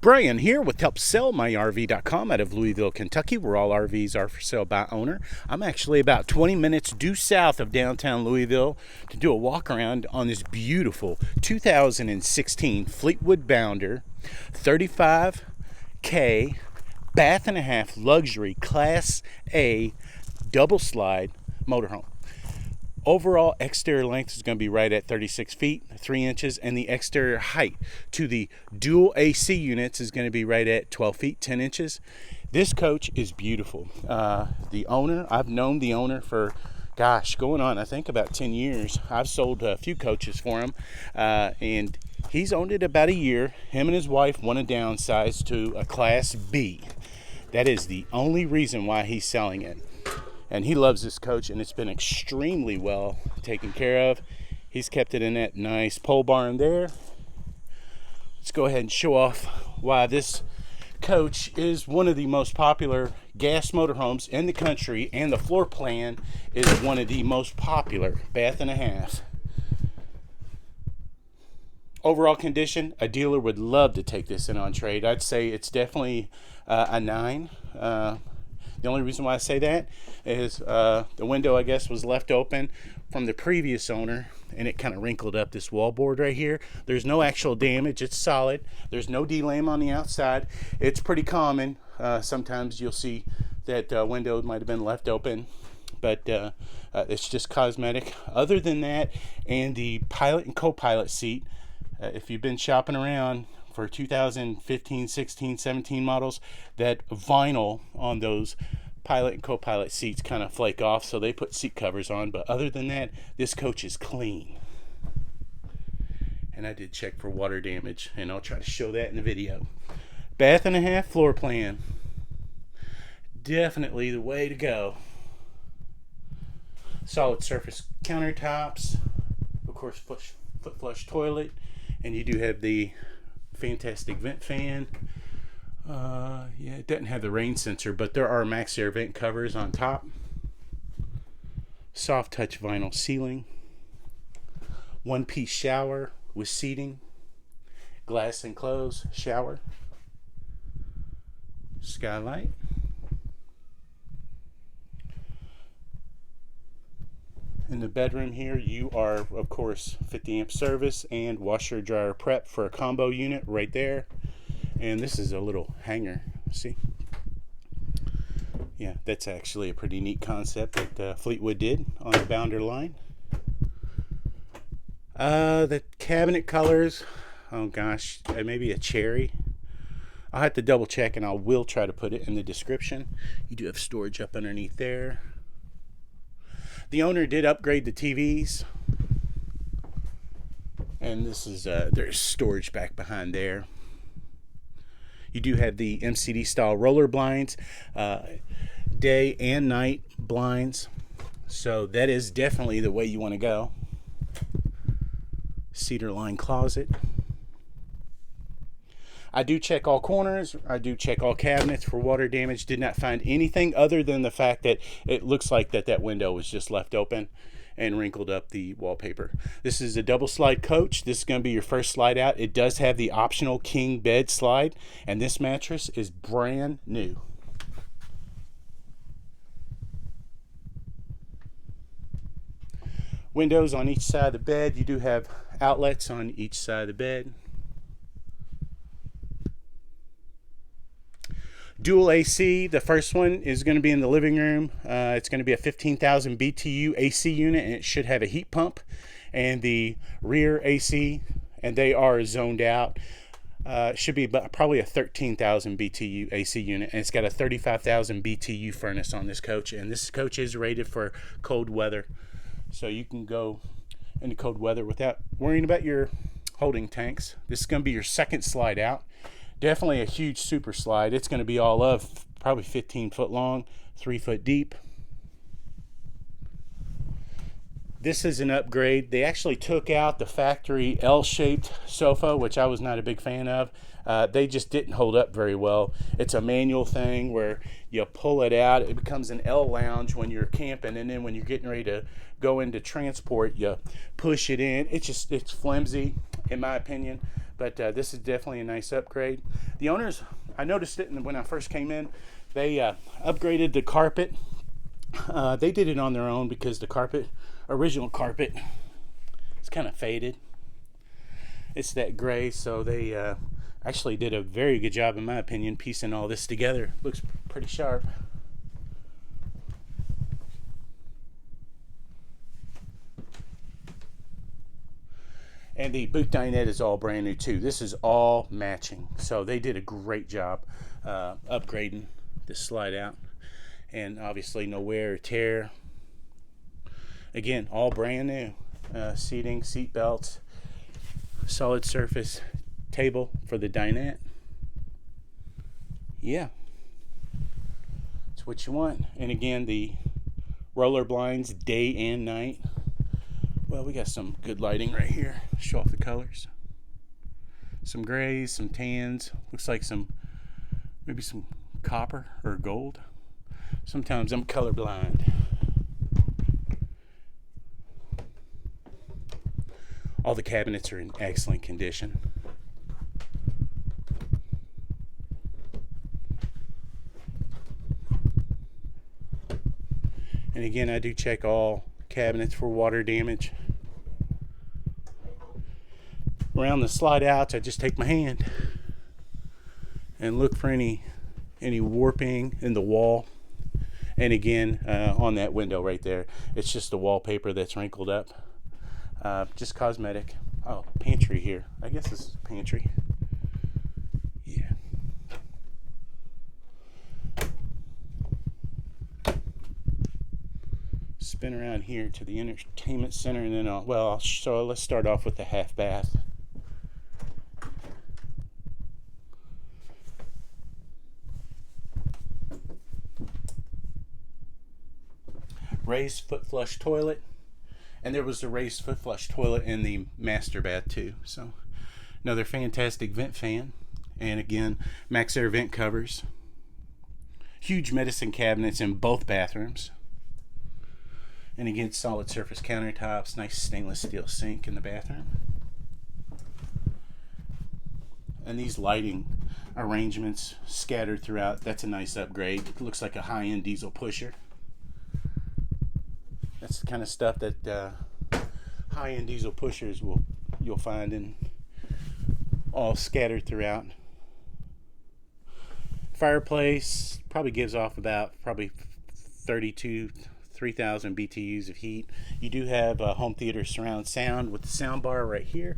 Brian here with HelpSellMyRV.com out of Louisville, Kentucky, where all RVs are for sale by owner. I'm actually about 20 minutes due south of downtown Louisville to do a walk around on this beautiful 2016 Fleetwood Bounder 35K bath and a half luxury Class A double slide motorhome. Overall exterior length is going to be right at 36 feet 3 inches, and the exterior height to the dual AC units is going to be right at 12 feet 10 inches. This coach is beautiful. The owner, I've known the owner for going on I think about 10 years. I've sold a few coaches for him, and he's owned it about a year. Him and his wife want to downsize to a Class B. That is the only reason why he's selling it. And he loves this coach, and it's been extremely well taken care of. He's kept it in that nice pole barn there. Let's go ahead and show off why this coach is one of the most popular gas motorhomes in the country, and the floor plan is one of the most popular bath and a half. Overall condition, a dealer would love to take this in on trade. I'd say it's definitely a 9. The only reason why I say that is the window, I guess, was left open from the previous owner, and it kind of wrinkled up this wallboard right here. There's no actual damage. It's solid. There's no D-lam on the outside. It's pretty common. Sometimes you'll see that window might have been left open, but it's just cosmetic. Other than that, and the pilot and co-pilot seat, if you've been shopping around for 2015, 16, 17 models, that vinyl on those pilot and co-pilot seats kind of flake off, so they put seat covers on. But other than that, this coach is clean. And I did check for water damage, and I'll try to show that in the video. Bath and a half floor plan. Definitely the way to go. Solid surface countertops. Of course, foot flush toilet. And you do have the fantastic vent fan. It doesn't have the rain sensor, but there are MaxAir vent covers on top. Soft touch vinyl ceiling. One-piece shower with seating. Glass enclosed shower. Skylight. In the bedroom here, you are, of course, 50 amp service and washer dryer prep for a combo unit right there. And this is a little hanger, see? Yeah, that's actually a pretty neat concept that Fleetwood did on the Bounder line. The cabinet colors, oh gosh, maybe a cherry. I'll have to double check, and I will try to put it in the description. You do have storage up underneath there. The owner did upgrade the TVs, and this is there's storage back behind there. You do have the MCD style roller blinds, day and night blinds, so that is definitely the way you want to go. Cedar line closet. I do check all corners. I do check all cabinets for water damage. Did not find anything other than the fact that it looks like that window was just left open and wrinkled up the wallpaper. This is a double slide coach. This is going to be your first slide out. It does have the optional king bed slide, and this mattress is brand new. Windows on each side of the bed. You do have outlets on each side of the bed. Dual AC, the first one is going to be in the living room. It's going to be a 15,000 BTU AC unit, and it should have a heat pump. And the rear AC, and they are zoned out, should be probably a 13,000 BTU AC unit, and it's got a 35,000 BTU furnace on this coach. And this coach is rated for cold weather, so you can go into cold weather without worrying about your holding tanks. This is going to be your second slide out. Definitely a huge super slide. It's going to be all of probably 15 foot long, 3 foot deep. This is an upgrade. They actually took out the factory L-shaped sofa, which I was not a big fan of. They just didn't hold up very well. It's a manual thing where you pull it out. It becomes an L lounge when you're camping, and then when you're getting ready to go into transport, you push it in. It's flimsy, in my opinion. But this is definitely a nice upgrade. The owners, I noticed it when I first came in, they upgraded the carpet. They did it on their own because the original carpet, it's kind of faded. It's that gray, so they actually did a very good job, in my opinion, piecing all this together. Looks pretty sharp. And the boot dinette is all brand new too. This is all matching. So they did a great job upgrading this slide out. And obviously no wear or tear. Again, all brand new. Seating, seat belts, solid surface table for the dinette. Yeah. It's what you want. And again, the roller blinds day and night. Well, we got some good lighting right here. Show off the colors. Some grays, some tans. Looks like maybe some copper or gold. Sometimes I'm colorblind. All the cabinets are in excellent condition. And again, I do check all cabinets for water damage. Around the slide outs, I just take my hand and look for any warping in the wall. And again, on that window right there, it's just the wallpaper that's wrinkled up. Just cosmetic. Oh, pantry here. I guess this is a pantry. Yeah. Spin around here to the entertainment center, and then so let's start off with the half bath. Raised foot flush toilet, and there was a raised foot flush toilet in the master bath too. So another fantastic vent fan, and again MaxAir vent covers. Huge medicine cabinets in both bathrooms, and again solid surface countertops, nice stainless steel sink in the bathroom. And these lighting arrangements scattered throughout, that's a nice upgrade. It looks like a high-end diesel pusher. That's the kind of stuff that high-end diesel pushers you'll find in all scattered throughout. Fireplace probably gives off about 3,000 BTUs of heat. You do have a home theater surround sound with the sound bar right here,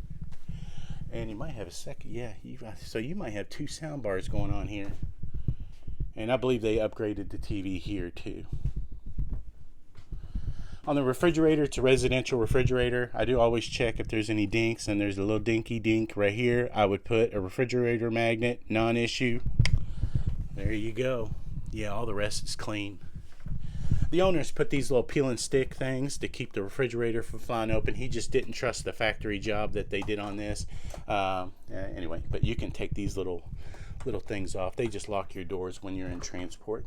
and you might have a second. Yeah, so you might have two sound bars going on here, and I believe they upgraded the TV here too. On the refrigerator, it's a residential refrigerator. I do always check if there's any dinks, and there's a little dinky dink right here. I would put a refrigerator magnet, non-issue. There you go. Yeah, all the rest is clean. The owners put these little peel and stick things to keep the refrigerator from flying open. He just didn't trust the factory job that they did on this. Anyway, but you can take these little things off. They just lock your doors when you're in transport.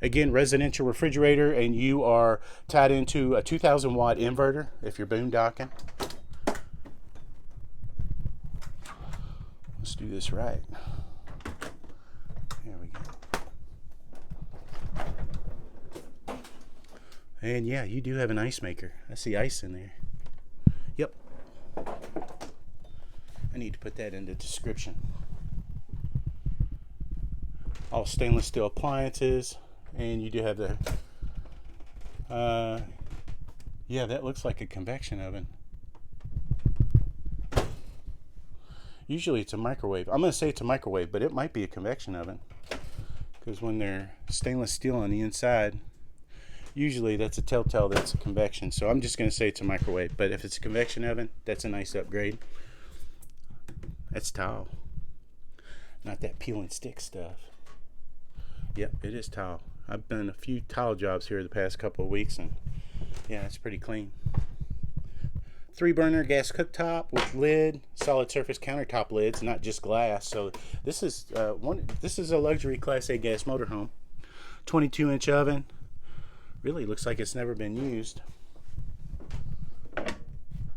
Again, residential refrigerator, and you are tied into a 2,000 watt inverter if you're boondocking. Let's do this right. There we go. And yeah, you do have an ice maker. I see ice in there. Yep. I need to put that in the description. All stainless steel appliances. And you do have the yeah, that looks like a convection oven. Usually it's a microwave. I'm going to say it's a microwave, but it might be a convection oven, because when they're stainless steel on the inside, usually that's a telltale that's a convection. So I'm just going to say it's a microwave, but if it's a convection oven, that's a nice upgrade. That's tile, not that peel and stick stuff. Yep, it is tile. I've done a few tile jobs here the past couple of weeks, and yeah, it's pretty clean. 3-burner gas cooktop with lid, solid surface countertop lids, not just glass. So this is a luxury Class A gas motorhome. 22-inch oven. Really looks like it's never been used.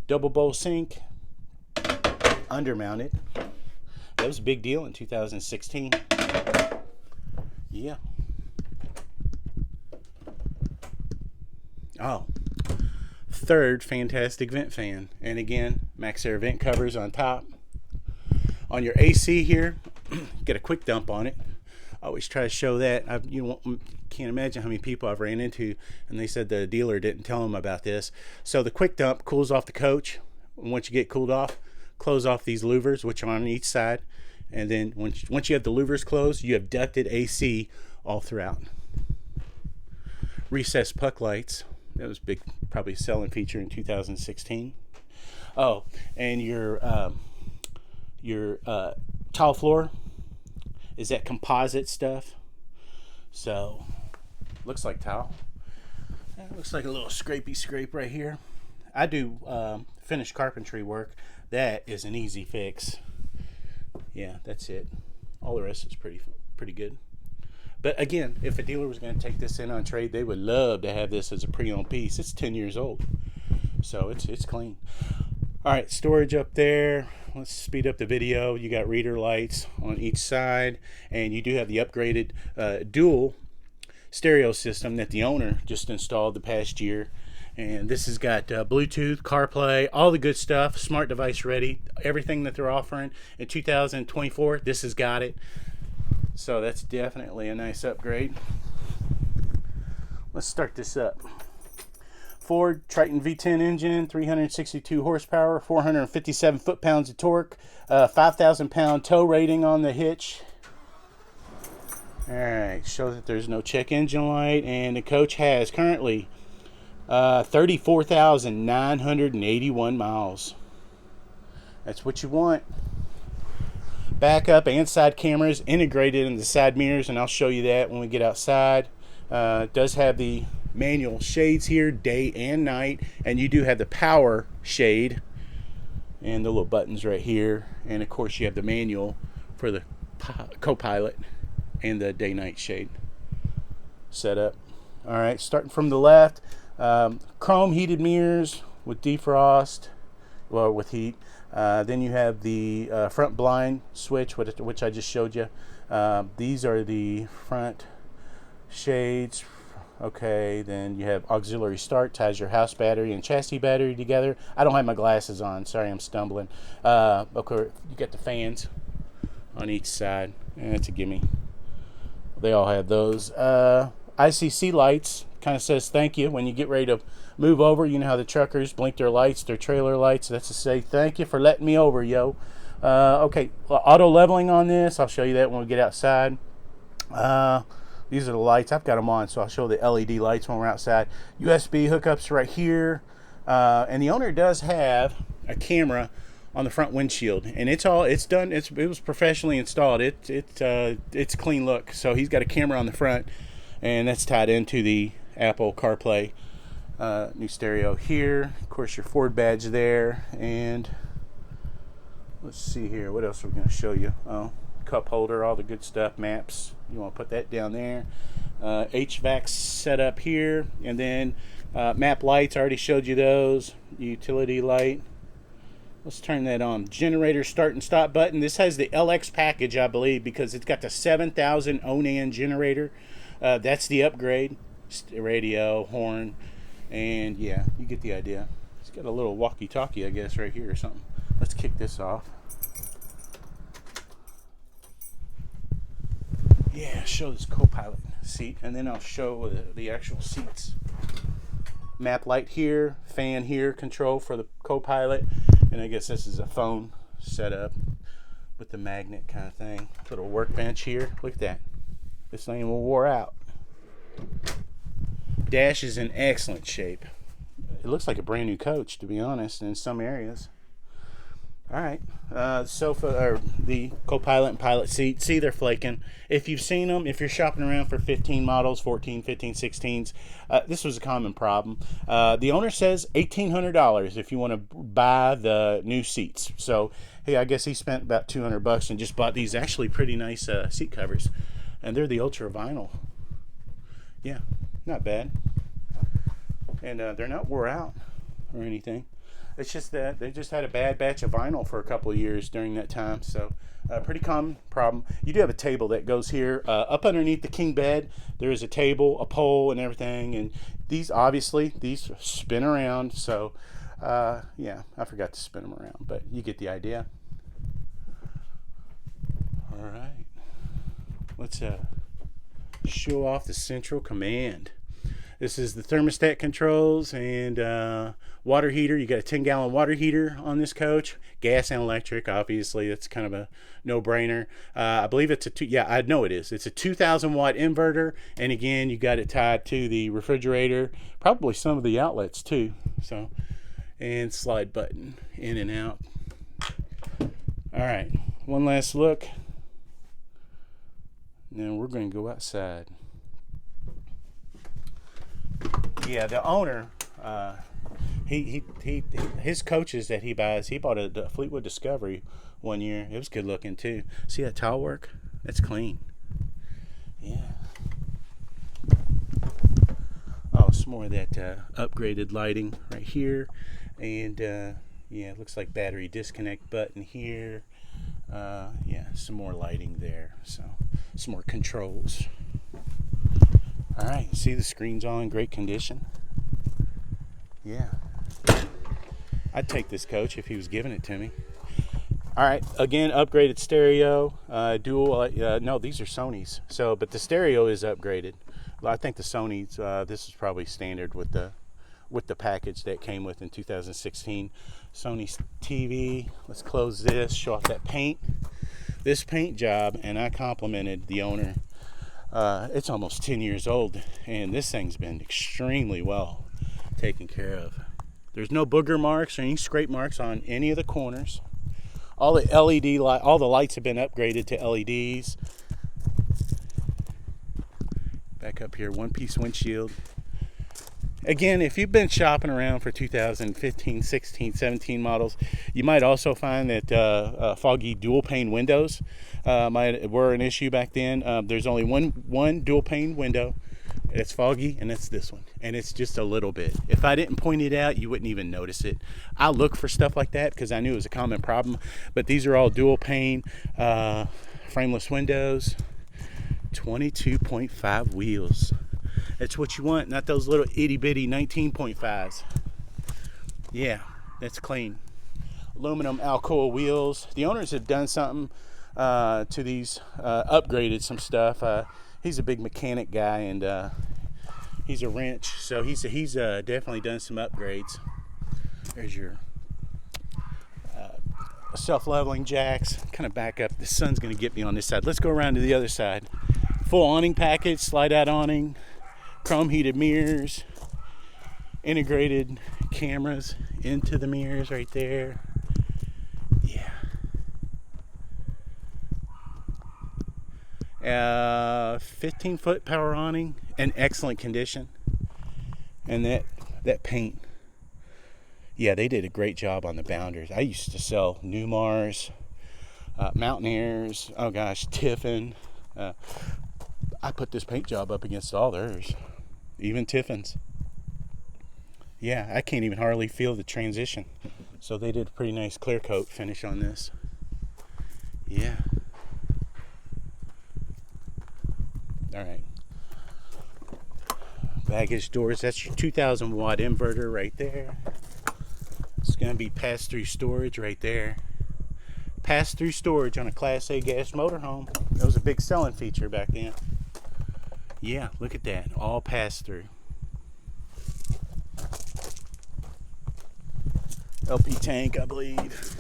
double bowl sink, undermounted. That was a big deal in 2016. Yeah. Oh, third fantastic vent fan. And again, MaxAir vent covers on top. On your AC here, get a quick dump on it. I always try to show that. Can't imagine how many people I've ran into and they said the dealer didn't tell them about this. So the quick dump cools off the coach. Once you get cooled off, close off these louvers, which are on each side. And then once you have the louvers closed, you have ducted AC all throughout. Recessed puck lights. That was big, probably a selling feature in 2016. Oh, and your tile floor is that composite stuff. So looks like tile. It looks like a little scrapey scrape right here. I do finished carpentry work. That is an easy fix. Yeah, that's it. All the rest is pretty good. But again, if a dealer was going to take this in on trade, they would love to have this as a pre-owned piece. It's 10 years old, so it's clean. All right, storage up there. Let's speed up the video. You got reader lights on each side, and you do have the upgraded dual stereo system that the owner just installed the past year. And this has got Bluetooth, CarPlay, all the good stuff, smart device ready, everything that they're offering in 2024. This has got it. So that's definitely a nice upgrade. Let's start this up. Ford Triton V-10 engine, 362 horsepower, 457 foot-pounds of torque, 5,000 pound tow rating on the hitch. All right, show that there's no check engine light, and the coach has currently 34,981 miles. That's what you want. Backup and side cameras integrated in the side mirrors, and I'll show you that when we get outside. It does have the manual shades here, day and night, and you do have the power shade and the little buttons right here. And of course you have the manual for the co-pilot and the day-night shade setup. All right, starting from the left, chrome heated mirrors with defrost, well, with heat. Then you have the front blind switch, which I just showed you. These are the front shades. Okay, then you have auxiliary start, ties your house battery and chassis battery together. I don't have my glasses on, sorry, I'm stumbling. Okay, you got the fans on each side. That's a gimme. They all have those. ICC lights, kind of says thank you when you get ready to move over. You know how the truckers blink their lights, their trailer lights. That's to say thank you for letting me over, yo. Okay, auto leveling on this. I'll show you that when we get outside. These are the lights. I've got them on, so I'll show the LED lights when we're outside. USB hookups right here. And the owner does have a camera on the front windshield, and it's done. It was professionally installed. It's clean look. So he's got a camera on the front, and that's tied into the Apple CarPlay. New stereo here. Of course, your Ford badge there. And let's see here. What else are we going to show you? Oh, cup holder, all the good stuff. Maps. You want to put that down there. HVAC setup here, and then map lights. I already showed you those. Utility light. Let's turn that on. Generator start and stop button. This has the LX package, I believe, because it's got the 7,000 Onan generator. That's the upgrade. Radio, horn, and yeah, you get the idea. It's got a little walkie-talkie, I guess, right here or something. Let's kick this off. Yeah, show this co-pilot seat, and then I'll show the actual seats. Map light here, fan here, control for the co-pilot, and I guess this is a phone setup with the magnet kind of thing. Little workbench here. Look at that. This thing will wore out. Dash is in excellent shape. It looks like a brand new coach, to be honest, in some areas. All right, sofa, or the co-pilot and pilot seat. See, they're flaking. If you've seen them, if you're shopping around for 15 models, 14, 15, 16s, this was a common problem. The owner says $1,800 if you want to buy the new seats. So, hey, I guess he spent about $200 and just bought these actually pretty nice seat covers. And they're the ultra vinyl. Yeah, not bad. And they're not wore out or anything. It's just that they just had a bad batch of vinyl for a couple of years during that time. So pretty common problem. You do have a table that goes here. Up underneath the king bed, there is a table, a pole, and everything. And these, obviously, these spin around. So, yeah, I forgot to spin them around. But you get the idea. All right. Let's show off the central command. This is the thermostat controls and water heater. You got a 10-gallon water heater on this coach. Gas and electric, obviously. That's kind of a no-brainer. I believe it's I know it is. It's a 2,000-watt inverter. And again, you got it tied to the refrigerator. Probably some of the outlets, too. So, and slide button in and out. All right. One last look. Now we're going to go outside. Yeah, the owner, his coaches that he buys, he bought a Fleetwood Discovery one year. It was good looking too. See that tile work? That's clean. Yeah. Oh, some more of that upgraded lighting right here, and yeah, it looks like battery disconnect button here. Yeah, some more lighting there. So some more controls. All right, see the screen's all in great condition. Yeah, I'd take this coach if he was giving it to me. All right, again, upgraded stereo, dual. No, these are Sony's. So, but the stereo is upgraded. Well, I think the Sony's. This is probably standard with the package that came with in 2016. Sony's TV. Let's close this. Show off that paint. This paint job, and I complimented the owner. It's almost 10 years old, and this thing's been extremely well taken care of. There's no booger marks or any scrape marks on any of the corners. All the LED all the lights have been upgraded to LEDs. Back up here, one-piece windshield. Again, if you've been shopping around for 2015, 16, 17 models, you might also find that foggy dual pane windows were an issue back then. There's only one dual pane window. It's foggy, and it's this one, and it's just a little bit. If I didn't point it out, you wouldn't even notice it. I look for stuff like that because I knew it was a common problem, but these are all dual pane frameless windows, 22.5 wheels. That's what you want, not those little itty-bitty 19.5s. Yeah, that's clean. Aluminum Alcoa wheels. The owners have done something to these, upgraded some stuff. He's a big mechanic guy, and he's a wrench, so he's definitely done some upgrades. There's your self-leveling jacks. Kind of back up. The sun's going to get me on this side. Let's go around to the other side. Full awning package, slide-out awning. Chrome heated mirrors, integrated cameras into the mirrors right there. Yeah. 15-foot power awning, in excellent condition. And that paint, yeah, they did a great job on the Bounders. I used to sell Newmars, Mountaineers, oh gosh, Tiffin. I put this paint job up against all theirs. Even Tiffin's. Yeah, I can't even hardly feel the transition. So they did a pretty nice clear coat finish on this. Yeah. All right. Baggage doors. That's your 2,000-watt inverter right there. It's going to be pass-through storage right there. Pass-through storage on a Class A gas motorhome. That was a big selling feature back then. Yeah, look at that. All pass through. LP tank, I believe.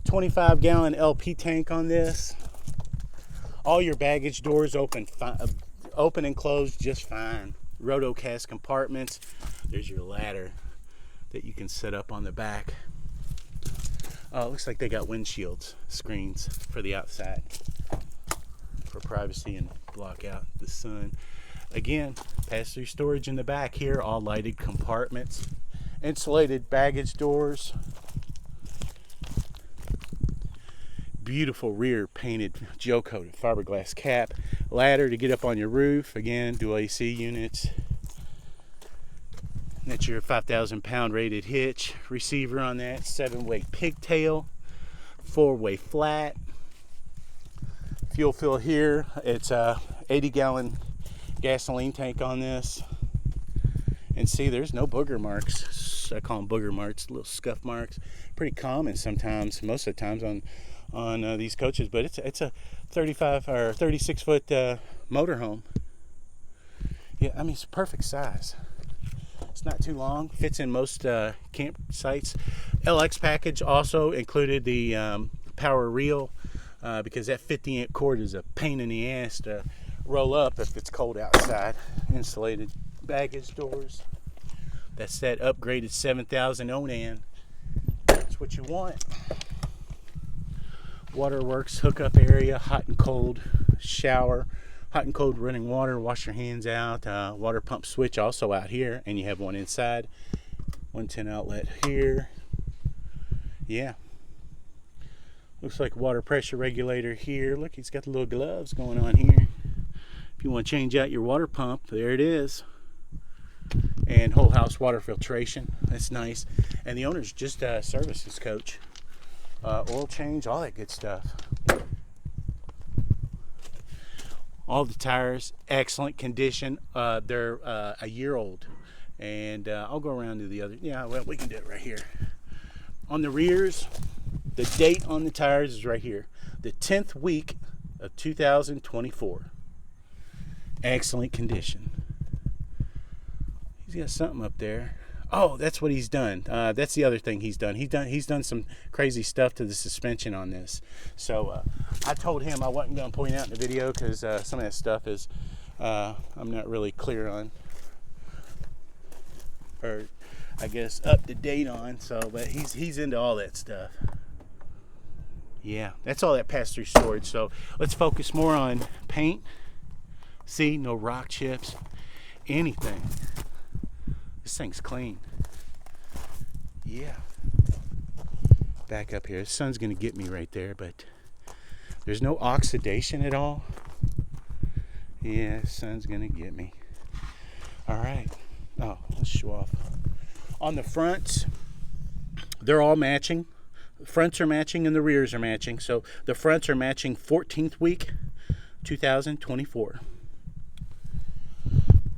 25-gallon LP tank on this. All your baggage doors open and close just fine. Rotocast compartments. There's your ladder that you can set up on the back. Oh, it looks like they got windshields, screens for the outside. For privacy and block out the sun. Again, pass-through storage in the back here, all lighted compartments, insulated baggage doors, beautiful rear painted gel-coated fiberglass cap, ladder to get up on your roof. Again, dual AC units. That's your 5,000 pound rated hitch. Receiver on that, 7-way pigtail, 4-way flat. Fuel fill here, it's a 80-gallon gasoline tank on this. And see, there's no booger marks. I call them booger marks, little scuff marks. Pretty common sometimes, most of the times on these coaches, but it's a 35 or 36 foot motorhome. Yeah, I mean, it's a perfect size. It's not too long, fits in most campsites. LX package also included the power reel, because that 50 amp cord is a pain in the ass to roll up if it's cold outside. Insulated baggage doors. That's that upgraded 7,000 Onan. That's what you want. Waterworks hookup area, hot and cold shower, hot and cold running water, wash your hands out. Water pump switch also out here, and you have one inside. 110 outlet here. Yeah. Looks like water pressure regulator here. Look, he's got the little gloves going on here. If you want to change out your water pump, there it is. And whole house water filtration. That's nice. And the owner's just serviced this coach. Oil change, all that good stuff. All the tires, excellent condition. They're a year old. And I'll go around to the other. Yeah, well, we can do it right here. On the rears, the date on the tires is right here. The 10th week of 2024. Excellent condition. He's got something up there. Oh, that's what he's done. That's the other thing he's done. He's done some crazy stuff to the suspension on this. So I told him I wasn't going to point out in the video because some of that stuff is I'm not really clear on, or I guess up to date on. So, but he's into all that stuff. Yeah, that's all that pass-through storage. So let's focus more on paint. See, no rock chips, anything. This thing's clean. Yeah. Back up here. The sun's going to get me right there, but there's no oxidation at all. Yeah, the sun's going to get me. All right. Oh, let's show off. On the fronts, they're all matching. The fronts are matching and the rears are matching. So the fronts are matching 14th week, 2024.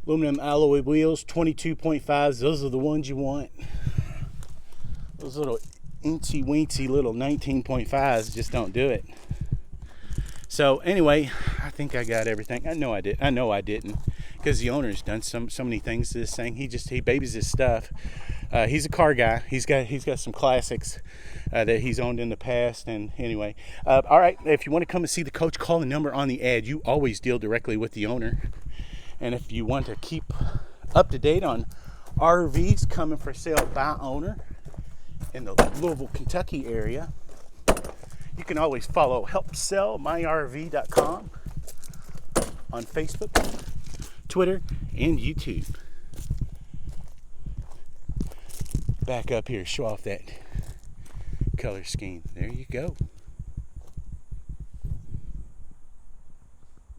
Aluminum alloy wheels, 22.5s. Those are the ones you want. Those little incy-weensy little 19.5s just don't do it. So anyway, I think I got everything. I know I didn't, because the owner's done so many things to this thing. He babies his stuff. He's a car guy. He's got some classics that he's owned in the past. And anyway, all right. If you want to come and see the coach, call the number on the ad. You always deal directly with the owner. And if you want to keep up to date on RVs coming for sale by owner in the Louisville, Kentucky area, you can always follow HelpSellMyRV.com on Facebook, Twitter, and YouTube. Back up here, show off that color scheme. There you go.